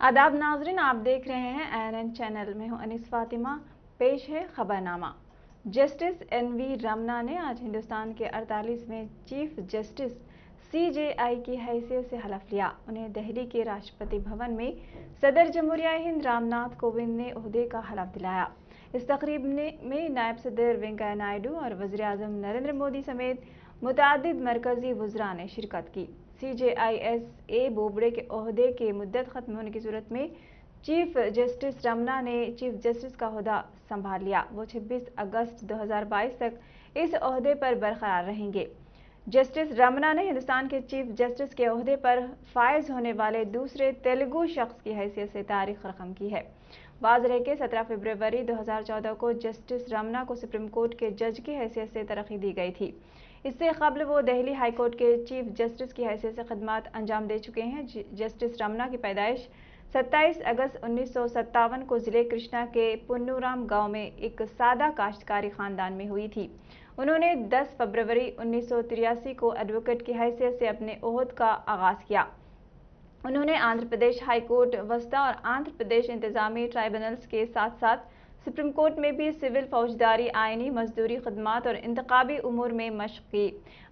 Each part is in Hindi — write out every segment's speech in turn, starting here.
आदाब नाजरीन, आप देख रहे हैं ANN चैनल में हूं अनीस फातिमा। पेश है खबरनामा। जस्टिस NV रमना ने आज हिंदुस्तान के 48वें चीफ जस्टिस CJI की हैसियत से हलफ लिया। उन्हें दिल्ली के राष्ट्रपति भवन में सदर जमहूरिया हिंद रामनाथ कोविंद ने ओहदे का हलफ दिलाया। इस तकरीब में नायब सदर वेंकैया नायडू और वज़ीर आज़म नरेंद्र मोदी समेत मुतादिद मरकजी वज़रा ने शिरकत की। CJIS बोबड़े के ओहदे के मुद्दत खत्म होने की सूरत में चीफ जस्टिस रमना ने चीफ जस्टिस का ओहदा संभाल लिया। वो 26 अगस्त 2022 तक इस ओहदे पर बरकरार रहेंगे। जस्टिस रमना ने हिंदुस्तान के चीफ जस्टिस के ओहदे पर फायज होने वाले दूसरे तेलुगु शख्स की हैसियत से तारीख रकम की है। वाज़ रहे कि 17 फरवरी 2014 को जस्टिस रमना को सुप्रीम कोर्ट के जज की हैसियत से तरक्की दी गई थी। इससे कबल वो दिल्ली हाई कोर्ट के चीफ जस्टिस की हैसियत से खदमात अंजाम दे चुके हैं। जस्टिस रमना की पैदाइश 27 अगस्त 1957 को जिले कृष्णा के पुन्नूराम गांव में एक सादा काश्तकारी खानदान में हुई थी। उन्होंने 10 फरवरी 1983 को एडवोकेट की हैसियत से अपने ओहद का आगाज किया। उन्होंने आंध्र प्रदेश हाई कोर्ट वस्ता और आंध्र प्रदेश इंतजामी ट्राइब्यूनल्स के साथ साथ सुप्रीम कोर्ट में भी सिविल, फौजदारी, आइनी, मजदूरी, खदमात और इंतखाबी उमूर में मशक की।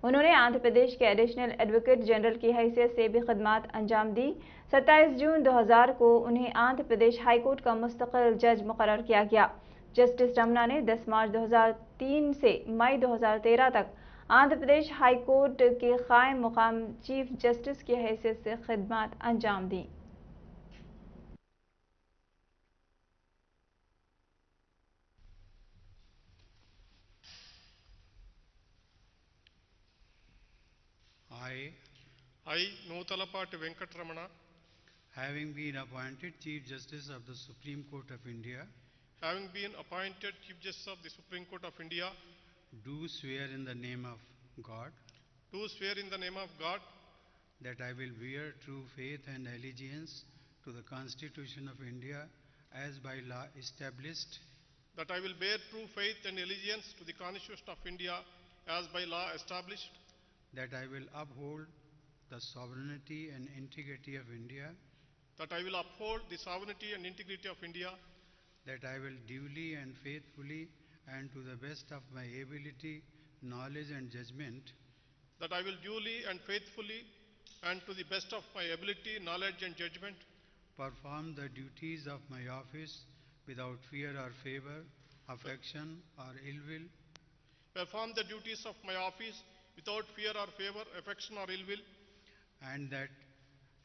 उन्होंने आंध्र प्रदेश के एडिशनल एडवोकेट जनरल की हैसियत से भी खदमात अंजाम दी। 27 जून 2000 को उन्हें आंध्र प्रदेश हाई कोर्ट का मुस्तकिल जज मुकर्रर किया गया। जस्टिस रमना ने 10 मार्च 2003 से मई 2013 तक आंध्र प्रदेश हाई कोर्ट के कायम मुकाम चीफ जस्टिस की हैसियत से खदमात अंजाम दी। I, Nutalapati Venkatramana, having been appointed Chief Justice of the Supreme Court of India, having been appointed Chief Justice of the Supreme Court of India, do swear in the name of God do swear in the name of God that I will bear true faith and allegiance to the Constitution of India as by law established, that I will bear true faith and allegiance to the Constitution of India as by law established, that I will uphold the sovereignty and integrity of India, that I will uphold the sovereignty and integrity of India, that I will duly and faithfully and to the best of my ability, knowledge and judgment, that I will duly and faithfully and to the best of my ability, knowledge and judgment perform the duties of my office without fear or favor, affection or ill will, perform the duties of my office without fear or favor, affection or ill will, and that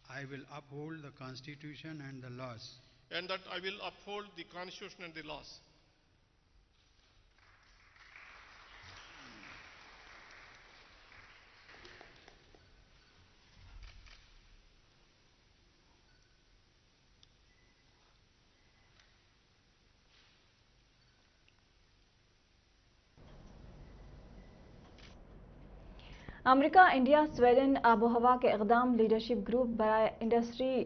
I will uphold the Constitution and the laws, and that I will uphold the Constitution and the laws. America, India, Sweden आबोहवा के इक़दाम लीडरशिप ग्रुप बराए इंडस्ट्री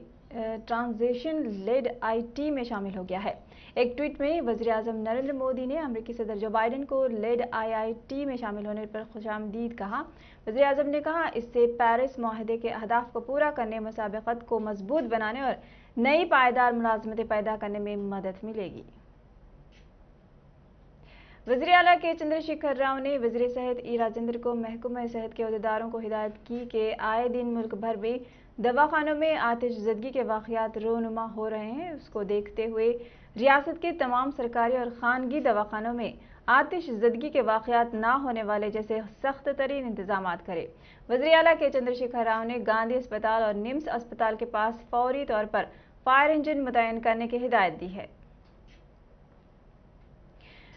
ट्रांजिशन लेड IT में शामिल हो गया है। एक ट्वीट में वज़ीर आज़म नरेंद्र मोदी ने अमेरिकी सदर जो बाइडेन को लेड IIT में शामिल होने पर खुशामदीद कहा। वज़ीर आज़म ने कहा, इससे पेरिस मुआहदे के अहदाफ को पूरा करने, मुसाबक़त को मजबूत बनाने और नई पायदार मुलाज़मतें पैदा करने में मदद मिलेगी। वज़ीर आला के चंद्रशेखर राव ने वज़ीर सेहत ई राजेंद्र को महकमा सेहत के अहदेदारों को हिदायत की कि आए दिन मुल्क भर में दवाखानों में आतिशज़दगी के वाक़यात रोनुमा हो रहे हैं। उसको देखते हुए रियासत के तमाम सरकारी और खानगी दवाखानों में आतिशज़दगी के वाक़यात ना होने वाले जैसे सख्त तरीन इंतजाम करे। वज़ीर आला के चंद्रशेखर राव ने गांधी अस्पताल और निम्स अस्पताल के पास फौरी तौर पर फायर इंजन मुतय्यन करने की हिदायत दी है।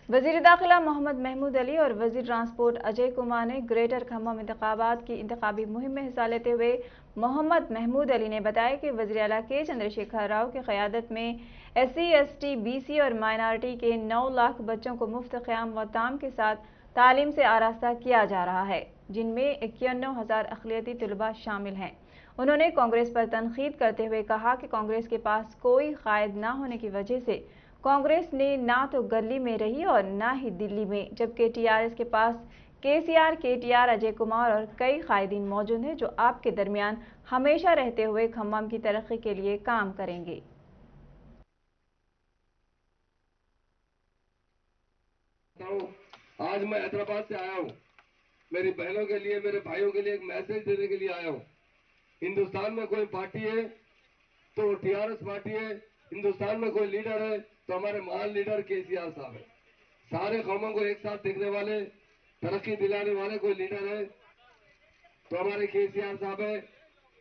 वज़ीर दाखिला मोहम्मद महमूद अली और वज़ीर ट्रांसपोर्ट अजय कुमार ने ग्रेटर खम्मम इंतखाबात की इंतखाबी मुहिम में हिस्सा लेते हुए मोहम्मद महमूद अली ने बताया कि वज़ीर आला के चंद्रशेखर राव की क़यादत में SC, ST, BC और माइनॉरिटी के 9 लाख बच्चों को मुफ्त क़याम व ताम के साथ तालीम से आरास्ता किया जा रहा है, जिनमें 91,000 अक़लियती तलबा शामिल हैं। उन्होंने कांग्रेस पर तनकीद करते हुए कहा कि कांग्रेस के पास कोई कायद न होने की वजह से कांग्रेस ने ना तो गली में रही और ना ही दिल्ली में, जबकि TRS के पास KCR, KTR, अजय कुमार और कई कायदीन मौजूद हैं जो आपके दरमियान हमेशा रहते हुए खम्मम की तरक्की के लिए काम करेंगे। आज मैं हैदराबाद से आया हूं, मेरी बहनों के लिए, मेरे भाइयों के लिए एक मैसेज देने के लिए आया हूं। हिंदुस्तान में कोई पार्टी है तो टीआरएस पार्टी है, हिंदुस्तान में कोई लीडर है तो हमारे महान लीडर केसीआर साहब है। सारे कौमों को एक साथ देखने वाले, तरक्की दिलाने वाले कोई लीडर है तो हमारे केसीआर साहब है।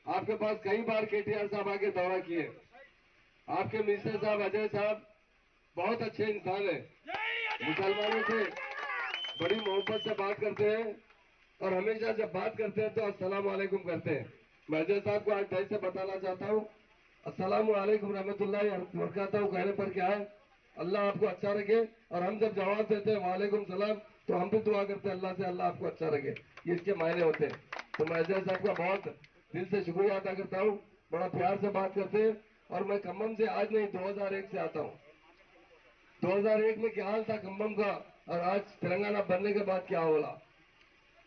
आपके पास कई बार केटीआर साहब आके दौरा किए। आपके मिनिस्टर साहब अजय साहब बहुत अच्छे इंसान है, मुसलमानों से बड़ी मोहब्बत से बात करते हैं और हमेशा जब बात करते हैं तो अस्सलाम वालेकुम करते हैं। मैं अजय साहब को आज दिल से बताना चाहता हूँ, अस्सलाम वालेकुम रहमतुल्लाहि बरकातहू कहने पर क्या है, अल्लाह आपको अच्छा रखे। और हम जब जवाब देते हैं वालेकुम सलाम तो हम भी दुआ करते हैं अल्लाह से अल्लाह आपको अच्छा रखे। ये इसके मायने होते हैं। तो मैं अजय साहब का बहुत दिल से शुक्रिया अदा करता हूँ, बड़ा प्यार से बात करते हैं। और मैं खम्भम से आज नहीं 2001 से आता हूँ। 2001 में क्या हाल था खम्भम का और आज तेलंगाना बनने के बाद क्या होला।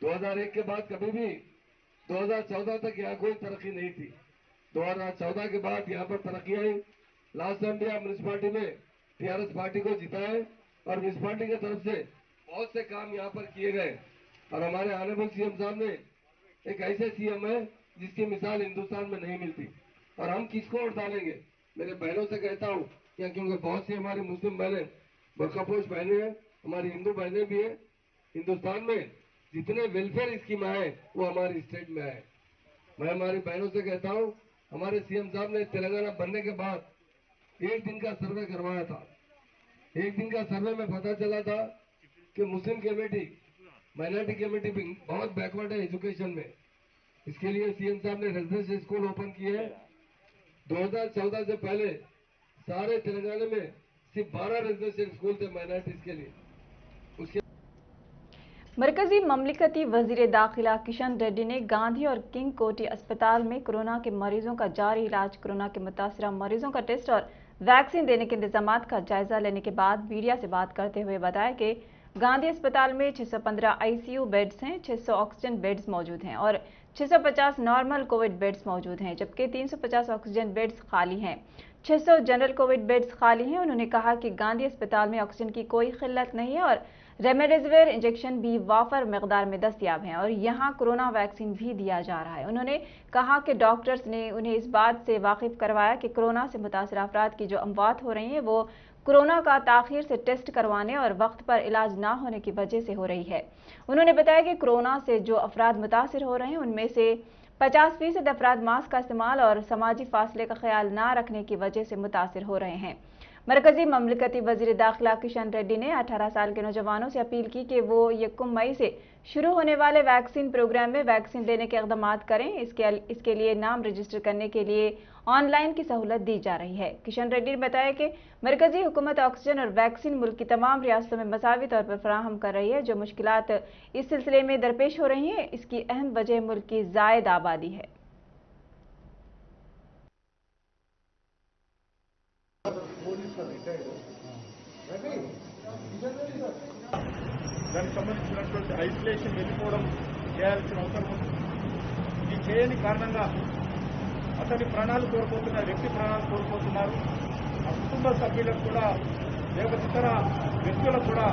2001 के बाद कभी भी 2014 तक यहाँ कोई तरक्की नहीं थी। 2014 के बाद यहाँ पर तरक्की आई। लास्ट टाइम भी आप म्यूनिसिपालिटी में टीआरएस पार्टी को जिताए और म्यूनिसिपालिटी की तरफ से बहुत से काम यहाँ पर किए गए। और हमारे ऑनरेबल सीएम साहब ने एक ऐसे सीएम है जिसकी मिसाल हिंदुस्तान में नहीं मिलती। और हम किसको वोट डालेंगे, मेरे बहनों से कहता हूँ, क्योंकि बहुत सी हमारी मुस्लिम बहनें बरकापोश बहनें हैं, हमारी हिंदू बहनें भी हैं। हिंदुस्तान में जितने वेलफेयर स्कीम आए वो हमारी स्टेट में आए। मैं हमारी बहनों से कहता हूँ, हमारे सीएम साहब ने तेलंगाना बनने के बाद एक दिन का सर्वे करवाया था। एक दिन का सर्वे में पता चला था कि मुस्लिम कमेटी, माइनॉरिटी कमेटी भी बहुत बैकवर्ड है एजुकेशन में। इसके लिए सीएम साहब ने रेजिडेंशियल स्कूल ओपन किए हैं। 2014 से पहले सारे तेलंगाना में सिर्फ 12 रेजिडेंशियल स्कूल थे माइनॉरिटीज के लिए। उसके मरकजी ममलिकती वजीर दाखिला किशन रेड्डी ने गांधी और किंग कोटी अस्पताल में कोरोना के मरीजों का जारी इलाज, कोरोना के मुतासरा मरीजों का टेस्ट और वैक्सीन देने के इंतजाम का जायजा लेने के बाद मीडिया से बात करते हुए बताया कि गांधी अस्पताल में 615 आईसीयू बेड्स हैं, 600 ऑक्सीजन बेड्स मौजूद हैं और 650 नॉर्मल कोविड बेड्स मौजूद हैं, जबकि 350 ऑक्सीजन बेड्स खाली हैं। 600 जनरल कोविड बेड्स खाली हैं। उन्होंने कहा कि गांधी अस्पताल में ऑक्सीजन की कोई किल्लत नहीं है और रेमडेसिविर इंजेक्शन भी वाफर मकदार में दस्तयाब हैं और यहां कोरोना वैक्सीन भी दिया जा रहा है। उन्होंने कहा कि डॉक्टर्स ने उन्हें इस बात से वाकिफ करवाया कि कोरोना से मुतासर अफराद की जो अमवात हो रही हैं वो कोरोना का ताखीर से टेस्ट करवाने और वक्त पर इलाज ना होने की वजह से हो रही है। उन्होंने बताया कि कोरोना से जो अफराद मुतासर हो रहे हैं उनमें से 50% अफराद मास्क का इस्तेमाल और समाजी फासले का ख्याल ना रखने की वजह से मुतासर हो रहे हैं। मरकजी ममलिकती वजीर दाखिला किशन रेड्डी ने 18 साल के नौजवानों से अपील की कि वो 1 मई से शुरू होने वाले वैक्सीन प्रोग्राम में वैक्सीन लेने के इक़दाम करें। इसके लिए नाम रजिस्टर करने के लिए ऑनलाइन की सहूलत दी जा रही है। किशन रेड्डी ने बताया कि मरकजी हुकूमत ऑक्सीजन और वैक्सीन मुल्क की तमाम रियासतों में मसावी तौर पर फराहम कर रही है। जो मुश्किलात इस सिलसिले में दरपेश हो रही हैं, इसकी अहम वजह मुल्क की ज़ायद आबादी है। దానికి సంబంధించినటువంటి ఐసోలేషన్ వెళ్ళిపోవడం చేయాల్సిన అవసరం ఉంది. ఇది చేయని కారణంగా అతని ప్రాణాలు కోల్పోతున్నారు, వ్యక్తి ప్రాణాలు కోల్పోతున్నారు. ఆ కుటుంబ సభ్యులకు కూడా లేకపోతే ఇతర వ్యక్తులకు కూడా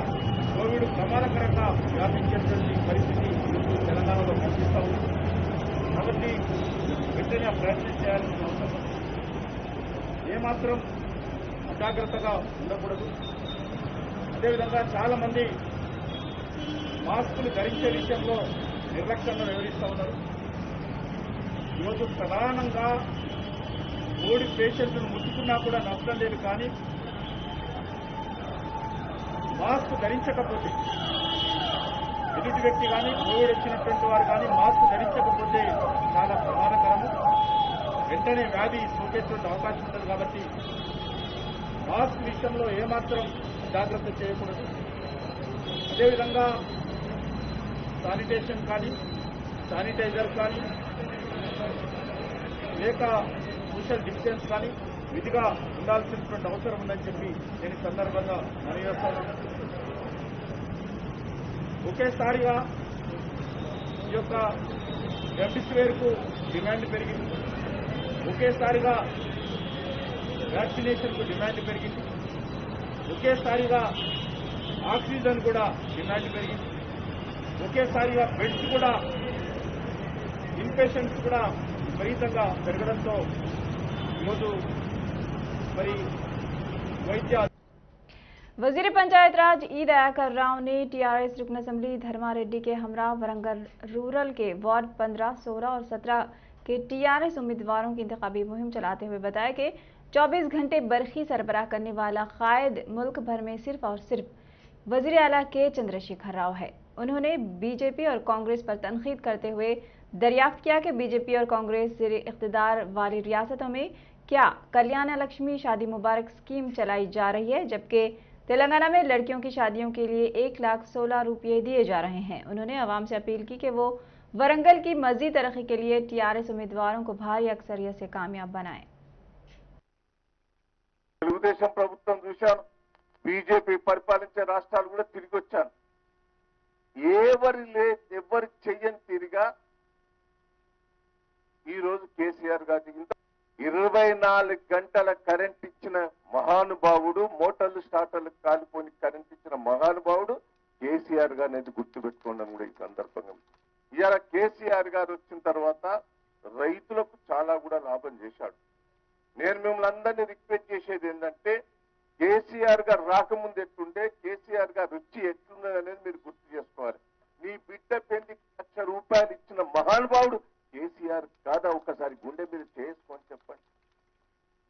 కోవిడ్ ప్రమాదకరంగా వ్యాపించేటువంటి పరిస్థితి తెలంగాణలో కనిపిస్తూ ఉంది. కాబట్టి వెంటనే ఆ ప్రయత్నం చేయాల్సిన అవసరం ఉంది. ఏమాత్రం అజాగ్రత్తగా ఉండకూడదు. అదేవిధంగా చాలా మంది మాస్కులు ధరించే విషయంలో నిర్లక్ష్యంగా వ్యవహరిస్తూ ఉన్నారు. ఈరోజు ప్రధానంగా కోవిడ్ పేషెంట్లను ముట్టుకున్నా కూడా నష్టం లేదు, కానీ మాస్క్ ధరించకపోతే ఎదుటి వ్యక్తి కానీ కోవిడ్ వచ్చినటువంటి వారు కానీ మాస్క్ ధరించకపోతే చాలా ప్రమాదకరము. వెంటనే వ్యాధి సోకేటువంటి అవకాశం ఉంటుంది. కాబట్టి మాస్క్ విషయంలో ఏమాత్రం జాగ్రత్త చేయకూడదు. అదేవిధంగా శానిటేషన్ కానీ, శానిటైజర్ కానీ, లేక సోషల్ డిస్టెన్స్ కానీ విధిగా ఉండాల్సినటువంటి అవసరం ఉందని చెప్పి నేను సందర్భంగా మనవి చేస్తాను. ఒకేసారిగా ఈ యొక్క రెమ్డెసివిర్కు డిమాండ్ పెరిగింది, ఒకేసారిగా వ్యాక్సినేషన్కు డిమాండ్ పెరిగింది, ఒకేసారిగా ఆక్సిజన్ కూడా డిమాండ్ పెరిగింది. ఒకేసారిగా బెడ్స్ కూడా ఇన్పేషెంట్స్ కూడా విపరీతంగా పెరగడంతో ఈరోజు మరి వైద్య वजीर पंचायत राज ई दयाकर राव ने टीआरएस रुकन असम्बली धर्मारेड्डी के हमरा वरंगल रूरल के वार्ड 15, 16 और 17 के टीआरएस उम्मीदवारों की इंतखाबी मुहिम चलाते हुए बताया कि 24 घंटे बरखी सरबराह करने वाला कायद मुल्क भर में सिर्फ और सिर्फ वजीर आला के चंद्रशेखर राव है। उन्होंने बीजेपी और कांग्रेस पर तनकीद करते हुए दरियाफ्त किया कि बीजेपी और कांग्रेस ज़ेर इख्तिदार वाली रियासतों में क्या कल्याण लक्ष्मी शादी मुबारक स्कीम चलाई जा रही है, जबकि तेलंगाना में लड़कियों की शादियों के लिए 1,16,000 रुपये दिए जा रहे हैं। उन्होंने आवाम से अपील की कि वो वरंगल की मजीद तरक्की के लिए टीआरएस उम्मीदवारों को भारी अक्सरियत से कामयाब बनाएं। తెలుగుదేశం ప్రభుత్వం చూశాను, బీజేపీ పరిపాలించే రాష్ట్రాలు కూడా తిరిగి వచ్చాను. ఎవరు చెయ్యని తీరుగా ఈ రోజు కేసీఆర్ గారు 24 గంటల కరెంట్ ఇచ్చిన మహానుభావుడు, మోటార్లు స్టార్టర్లకు కాలిపోని కరెంట్ ఇచ్చిన మహానుభావుడు కేసీఆర్ గారు అనేది గుర్తుపెట్టుకోవడం కూడా ఈ సందర్భంగా. ఇవాళ కేసీఆర్ గారు వచ్చిన తర్వాత రైతులకు చాలా కూడా లాభం చేశాడు. నేను మిమ్మల్ని అందరినీ రిక్వెస్ట్ చేసేది ఏంటంటే, కేసీఆర్ గారు రాకముందు ఎట్లుండే, కేసీఆర్ గారు వచ్చి ఎట్లున్నది అనేది మీరు గుర్తు చేసుకోవాలి. మీ బిడ్డ పెళ్లికి ₹1,00,000 ఇచ్చిన మహానుభావుడు కేసీఆర్ కాదా? ఒకసారి గుండె మీరు చేసుకొని చెప్పండి.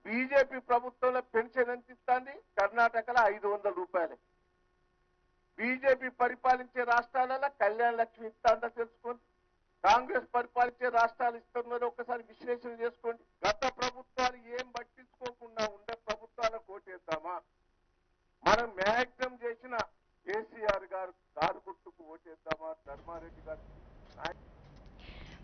బీజేపీ ప్రభుత్వంలో పెన్షన్ ఎంత ఇస్తుంది? కర్ణాటకలో ₹500. బీజేపీ పరిపాలించే రాష్ట్రాలలో కళ్యాణ లక్ష్మి ఇస్తుందో తెలుసుకోండి. కాంగ్రెస్ పరిపాలించే రాష్ట్రాలు ఇస్తున్నదో ఒకసారి విశ్లేషణ చేసుకోండి. గత ప్రభుత్వాలు ఏం పట్టించుకోకుండా ఉండే ప్రభుత్వాలకు ఓటేద్దామా? మనం మ్యాక్సిమం చేసిన కేసీఆర్ గారు కారు గుర్తుకు ఓటేద్దామా? ధర్మారెడ్డి గారు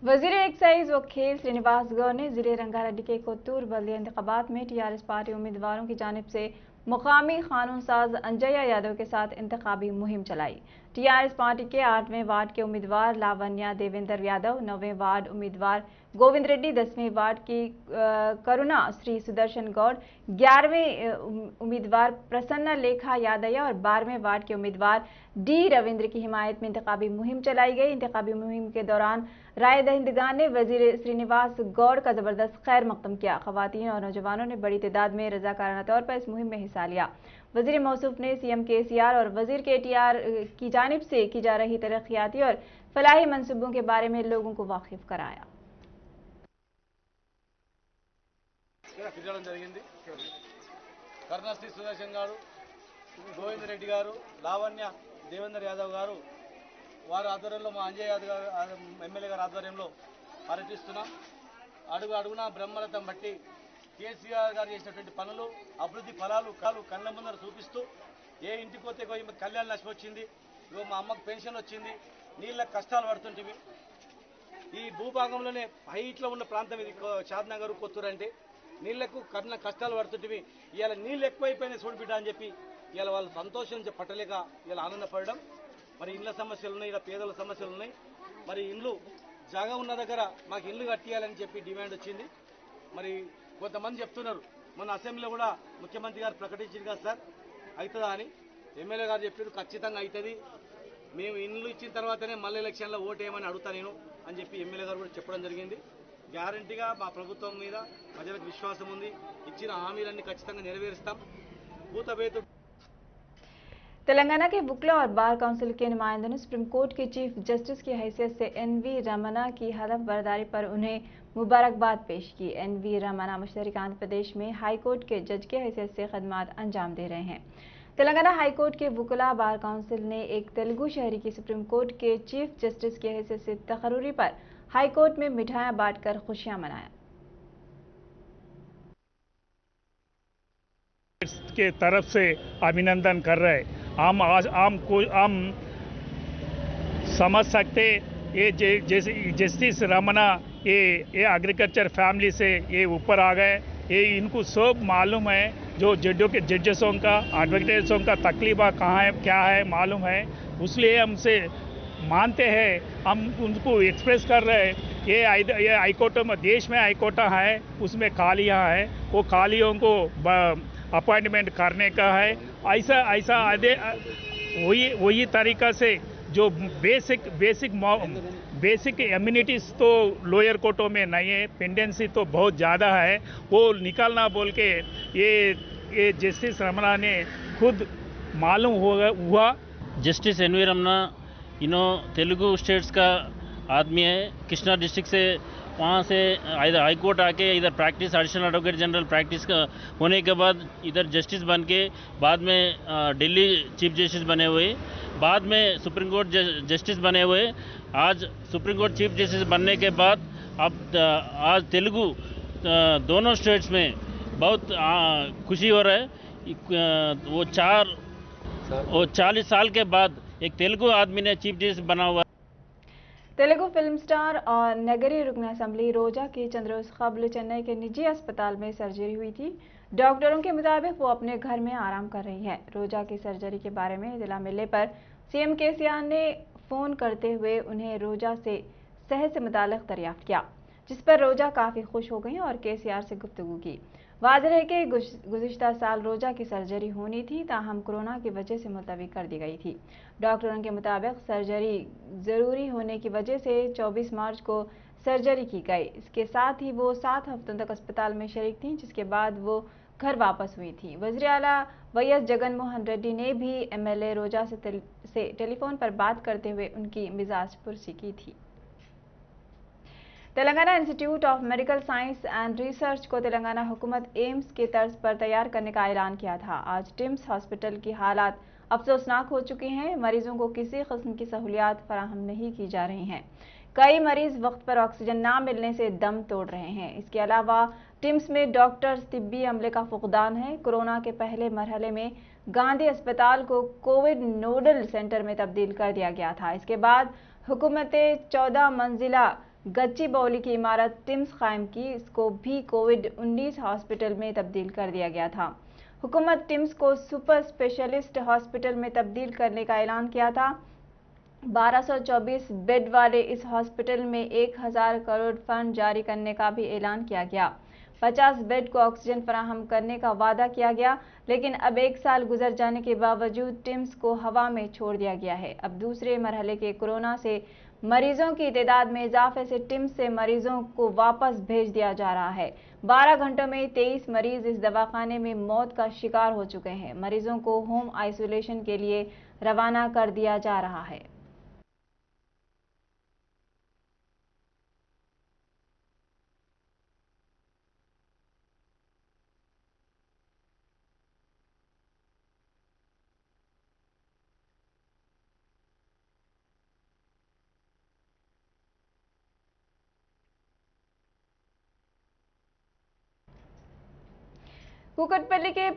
वजीर एक्साइज व खेल श्रीनिवास गौर ने जिले रंगारेड्डी के कोत्तूर बल्दिया इंतखाबात में टीआरएस पार्टी उम्मीदवारों की जानिब से मुकामी कानून साज अंजया यादव के साथ इंतखाबी मुहिम चलाई। टीआरएस पार्टी के 8वें वार्ड के उम्मीदवार लावण्या देवेंद्र यादव, 9वें वार्ड उम्मीदवार गोविंद रेड्डी, 10वें वार्ड की करुणा श्री सुदर्शन गौड़, 11वें उम्मीदवार प्रसन्ना लेखा यादया और 12वें वार्ड के उम्मीदवार डी रविंद्र की हिमायत में इंतखाबी मुहिम चलाई गई। इंतखाबी मुहिम के दौरान राय दहिंदगान ने वजीर श्रीनिवास गौड़ का जबरदस्त खैर मकदम किया। खवातीन और नौजवानों ने बड़ी तादाद में रजाकाराना तौर पर इस मुहिम में हिस्सा लिया। वजीर मौसूफ ने सीएम केसीआर और वजीर केटीआर की जानिब से की जा रही तरक्याती और फलाही मंसूबों के बारे में लोगों को वाकिफ कराया। కరుణశ్రీ సుదర్శన్ గారు, గోవింద్ రెడ్డి గారు, లావణ్య దేవేందర్ యాదవ్ గారు వారి ఆధ్వర్యంలో, మా అంజయ్ యాదవ్ గారు ఎమ్మెల్యే గారి ఆధ్వర్యంలో పర్యటిస్తున్నాం. అడుగు అడుగున బ్రహ్మరథం బట్టి కేసీఆర్ గారు చేసినటువంటి పనులు, అభివృద్ధి ఫలాలు కళ్ళ ముందర చూపిస్తూ, ఏ ఇంటికి పోతే కళ్యాణ లక్ష్మి వచ్చింది, ఇగో మా అమ్మకు పెన్షన్ వచ్చింది, నీళ్ళకి కష్టాలు పడుతుంటివి. ఈ భూభాగంలోనే హైట్లో ఉన్న ప్రాంతం ఇది షాద్నగర్, కొత్తూరు అంటే నీళ్లకు కష్టాలు పడుతుంటివి. ఇవాళ నీళ్ళు ఎక్కువైపోయినాయి చూడబిడ్డ అని చెప్పి ఇవాళ వాళ్ళు సంతోషం పట్టలేక ఇలా ఆనందపడడం. మరి ఇండ్ల సమస్యలు ఉన్నాయి, ఇలా పేదల సమస్యలు ఉన్నాయి. మరి ఇండ్లు జాగా ఉన్న దగ్గర మాకు ఇల్లు కట్టియాలని చెప్పి డిమాండ్ వచ్చింది. మరి కొంతమంది చెప్తున్నారు, మొన్న అసెంబ్లీలో కూడా ముఖ్యమంత్రి గారు ప్రకటించింది కదా సార్, అవుతుందా అని. ఎమ్మెల్యే గారు చెప్పారు ఖచ్చితంగా అవుతుంది, మేము ఇండ్లు ఇచ్చిన తర్వాతనే మళ్ళీ ఎలక్షన్లో ఓటు వేయమని అడుగుతా నేను అని చెప్పి ఎమ్మెల్యే గారు కూడా చెప్పడం జరిగింది. గ్యారంటీగా మా ప్రభుత్వం మీద ప్రజలకు విశ్వాసం ఉంది, ఇచ్చిన హామీలన్నీ ఖచ్చితంగా నెరవేరుస్తాం. భూతబేతు तेलंगाना के वुकला और बार काउंसिल के नुमाइंदों ने सुप्रीम कोर्ट के चीफ जस्टिस की हैसियत से एनवी रमना की हलफ बर्दारी पर उन्हें मुबारकबाद पेश की। एनवी रमना मुश्तरक आंध्र प्रदेश में हाई कोर्ट के जज की हैसियत से खदमात अंजाम दे रहे हैं। तेलंगाना हाई कोर्ट के वुकला बार काउंसिल ने एक तेलुगु शहरी की सुप्रीम कोर्ट के चीफ जस्टिस की हैसियत से तकर्री पर हाई कोर्ट में मिठाइयां बांटकर खुशियां मनाया। के तरफ से अभिनंदन कर रहे हैं। हम समझ सकते ये जैसे जस्टिस रमना ये एग्रीकल्चर फैमिली से ये ऊपर आ गए। ये इनको सब मालूम है, जो जजेसों का एडवोकेट्सों का तकलीफ कहाँ है क्या है मालूम है, इसलिए हमसे मानते हैं, हम उनको एक्सप्रेस कर रहे हैं। ये हाईकोर्ट में देश में हाईकोर्ट है, उसमें खालियाँ हैं, वो खालियों को अपॉइंटमेंट करने का है। ऐसा वही तरीका से जो बेसिक इम्यूनिटीज तो लोअर कोर्टों में नहीं है, पेंडेंसी तो बहुत ज़्यादा है, वो निकालना बोल के ये जस्टिस रमना ने खुद मालूम हुआ। Justice NV Ramana Telugu states का आदमी है, कृष्णा डिस्ट्रिक्ट से, वहाँ से इधर हाई कोर्ट आके इधर practice additional advocate general practice का होने के बाद इधर जस्टिस बन के बाद में दिल्ली चीफ जस्टिस बने हुए, बाद में सुप्रीम कोर्ट जस्टिस बने हुए। आज सुप्रीम कोर्ट चीफ जस्टिस बनने के बाद अब आज तेलुगु दोनों स्टेट्स में बहुत खुशी हो रहा है। वो 40 साल के बाद एक तेलुगु आदमी ने चीफ जस्टिस बना हुआ। तेलुगु फिल्म स्टार और नगरीय रुकन असेंबली रोजा की चंद रोज कबल चेन्नई के निजी अस्पताल में सर्जरी हुई थी। डॉक्टरों के मुताबिक वो अपने घर में आराम कर रही है। रोजा की सर्जरी के बारे में इत्तला मिलने पर सीएम केसीआर ने फोन करते हुए उन्हें रोजा से सेहत से मुताल्लिक दरियाफ्त किया, जिस पर रोजा काफी खुश हो गई और केसीआर से गुफ्तगू की। वाज़ेह है कि गुज़िश्ता साल रोजा की सर्जरी होनी थी, ताहम कोरोना की वजह से मुलतवी कर दी गई थी। डॉक्टरों के मुताबिक सर्जरी ज़रूरी होने की वजह से 24 मार्च को सर्जरी की गई। इसके साथ ही वो 7 हफ्तों तक अस्पताल में शरीक थीं, जिसके बाद वो घर वापस हुई थी। वज़ीर आला वाईएस जगन मोहन रेड्डी ने भी एमएलए रोजा से टेलीफोन पर बात करते हुए उनकी मिजाज पुरसी की थी। Telangana institute of medical science and research को तेलंगाना हुकूमत एम्स के तर्ज पर तैयार करने का ऐलान किया था। आज टिम्स हॉस्पिटल की हालात अफसोसनाक हो चुकी हैं। मरीजों को किसी किस्म की सहूलियात फराहम नहीं की जा रही हैं। कई मरीज वक्त पर ऑक्सीजन ना मिलने से दम तोड़ रहे हैं। इसके अलावा टिम्स में डॉक्टर्स, तिब्बी अमले का फुकदान है। कोरोना के पहले मरहले में गांधी अस्पताल को कोविड नोडल सेंटर में तब्दील कर दिया गया था। इसके बाद हुकूमत 14 मंजिला गच्ची बौली की इमारत टिम्स कायम की। इसको भी कोविड-19 हॉस्पिटल में तब्दील कर दिया गया था। हुकूमत टिम्स को सुपर स्पेशलिस्ट हॉस्पिटल में तब्दील करने का ऐलान किया था। 1224 बेड वाले इस हॉस्पिटल में 1000 करोड़ फंड जारी करने का भी ऐलान किया गया। 50 बेड को ऑक्सीजन फराहम करने का वादा किया गया, लेकिन अब 1 साल गुजर जाने के बावजूद टिम्स को हवा में छोड़ दिया गया है। अब दूसरे मरहले के कोरोना से मरीजों की तादाद में इजाफे से टिम्स से मरीजों को वापस भेज दिया जा रहा है। 12 घंटों में 23 मरीज इस दवाखाने में मौत का शिकार हो चुके हैं। मरीजों को होम आइसोलेशन के लिए रवाना कर दिया जा रहा है। कुकटपल्ली के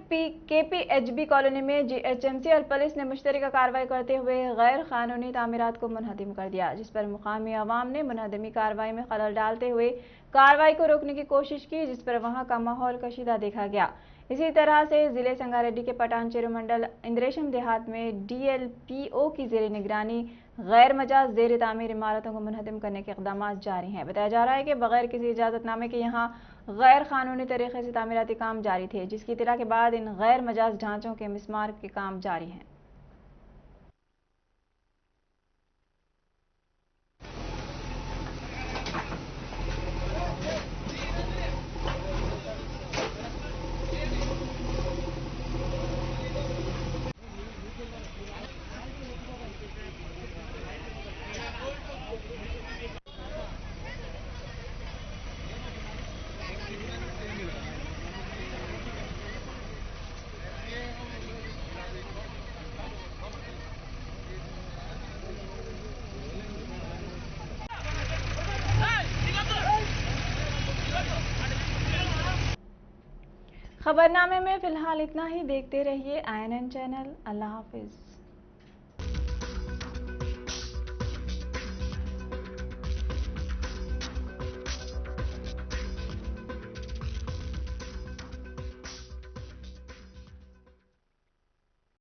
केपीएचबी कॉलोनी में जीएचएमसी और पुलिस ने मुश्तरका कार्रवाई करते हुए गैर कानूनी तामीरात को मुनहदिम कर दिया, जिस पर मुकामी अवाम ने मुनहदमी कार्रवाई में खलल डालते हुए कार्रवाई को रोकने की कोशिश की, जिस पर वहां का माहौल कशीदा देखा गया। इसी तरह से जिले संगारेड्डी के पटानचेरू मंडल इंद्रेशम देहात में डीएलपीओ की जेर निगरानी गैर मजाज जेर तामीर इमारतों को मुनहदिम करने के इक़दाम जारी हैं। बताया जा रहा है कि बगैर किसी इजाज़तनामे के यहाँ गैर कानूनी तरीके से तामीराती काम जारी थे, जिसकी इत्तला के बाद इन गैर मजाज ढांचों के मिसमार के काम जारी हैं। खबरनामे में फिलहाल इतना ही। देखते रहिए INN चैनल। अल्लाह हाफिज।